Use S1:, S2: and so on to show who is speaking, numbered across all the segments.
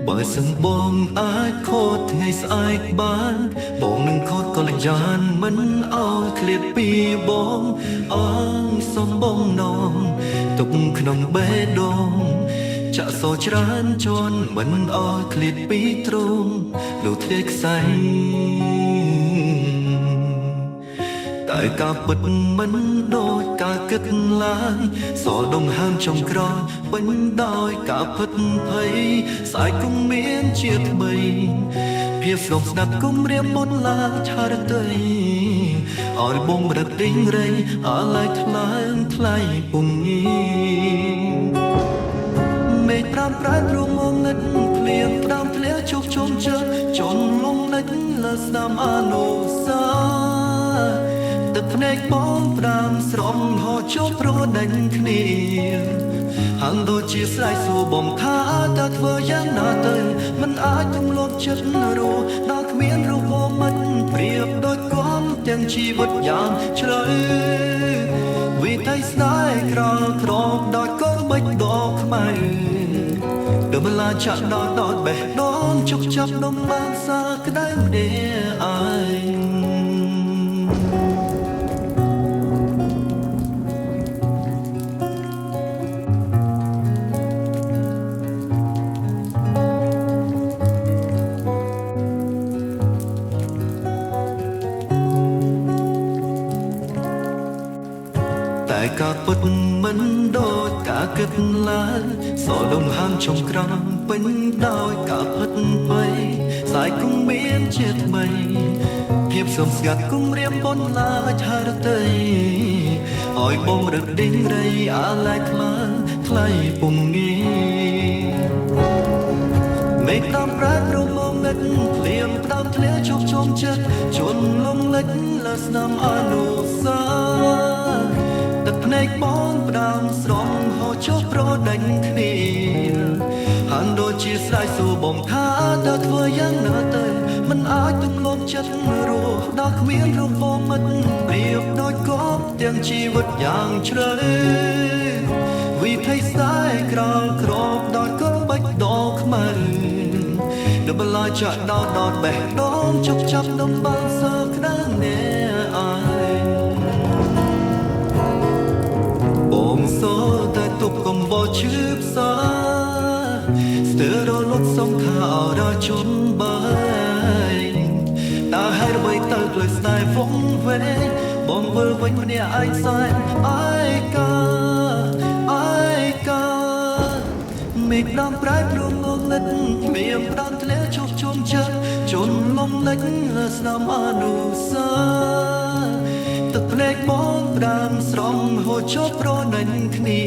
S1: បើសឹងបងអាចខូចថ្ងៃស្អែកបានបងនឹងខូចកល្យានមិនអោយឃ្លាតពីបងអងសំបងនងទុកក្នុងបេះដូងចាក់សោច្រើនជន់មិនអោយឃ្លាតពីទ្រូងលោកធ្លាក់ខ្សែតែការពិតមិនដូចការគិតឡើយសល់ដងហើមចុងក្រោយពេញដោយការពិតភ័យស្អែកគង់មានជាថ្មីភាពស្ងប់ស្ងាត់គុំរៀបមុនឡាឆារតីអរបងរត់ដេញរៃអាឡៃថ្លើមថ្លៃពុំញីមេឃប្រាំប្រែព្រមងនិតភ្លៀងផ្ដាំធ្លាជោគជុំជើចនលងនិតលើស្ដាំអនុសាទឹកភ្នែកបងប្រាំស្រំហោជោប្រដេញគ្នាហាំដូចជាស្រ័យសួរបងថាតើធ្វើយ៉ាងណាទៅមិនអាចទម្លាប់ចិត្តរស់ដល់គ្មានរូបមិត្តប្រៀបដូចគំទាំងជីវិតយ៉ាងឆ្លើយវិថីស្នេហ៍ក្រក្រមដោយកូនបិចដកខ្មៅដើមឡាចាក់ដល់បេះដូងជុកចាប់នំបានសាក្តៅម្នាក់ឯងតែការពិតមិនដូចការគិតឡើយសល់ដងហើមចុងក្រោយពេញដោយការពិតភ័យស្អែកគង់មានជាថ្មីភាពស្ងប់ស្ងាត់គង់រៀបបនឡាឆារតីអោយបងរត់ដេញរៃអាឡៃថ្លើមថ្លៃពុំងាមេឃតាមប្រែប្រមងនិតភ្លៀងផ្ដាំធ្លាជោគជុំចិត្តជន់លងលិចលើស្នាមអនុសាទឹកភ្នែកបងផ្ដាំស្រំហោជោប្រដេញគ្នាហានដូចជាស្រ័យសួរបងថាតើធ្វើយ៉ាងណាទៅមិនអាចទម្លាប់ចិត្តរស់ដល់គ្មានរូបមិត្តប្រៀបដូចគប់ទាំងជីវិតយ៉ាងជ្រៅវិថីស្ដាយក្រក្រមដោយកូនបិចដកខ្មៅដបឡាចាក់ដល់បេះដូងជុកចាប់នំបានសើក្តៅអ្នកឯងបងសូតែទុកកុំបោឈឺផ្សាស្ទើរលត់សំខាអរជុនបាយតើហើយអ្វីទៅផ្លូវស្នេហ៍វងវែងបងវិលវិញម្នាក់ឯងសែនឯកាមេឃដំប្រែព្រមងងឹតគ្មានផ្ដាំធ្លាជោគជុំចិត្តជន់លំលិចលើស្នាមអនុសាទឹកភ្នែកបងផ្ដាំស្រំហូរជោប្រដេញគ្នា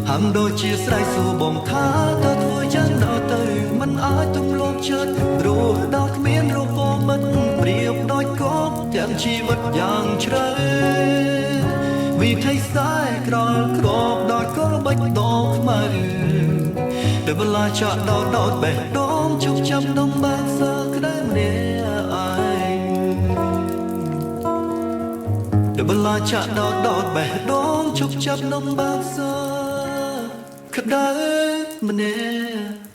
S1: ហាំដូចជាស្រ័យសួរបងថាតើធ្វើយ៉ាងណាទៅមិនអាចទម្លាប់ចិត្តរស់ដល់គ្មានរូបមិត្តប្រៀបដូចគប់ទាំងជីវិតយ៉ាងជ្រៅវិថីស្ដាយក្រក្រមដោយកូនបិចដកខ្មៅតែបលាចាក់ដល់បេះដូងជុកចាប់នំបានសើក្តៅម្នាក់ឯងតែបលាចាក់ដល់បេះដូងជុកចាប់នំបានសើក្តៅម្នាក់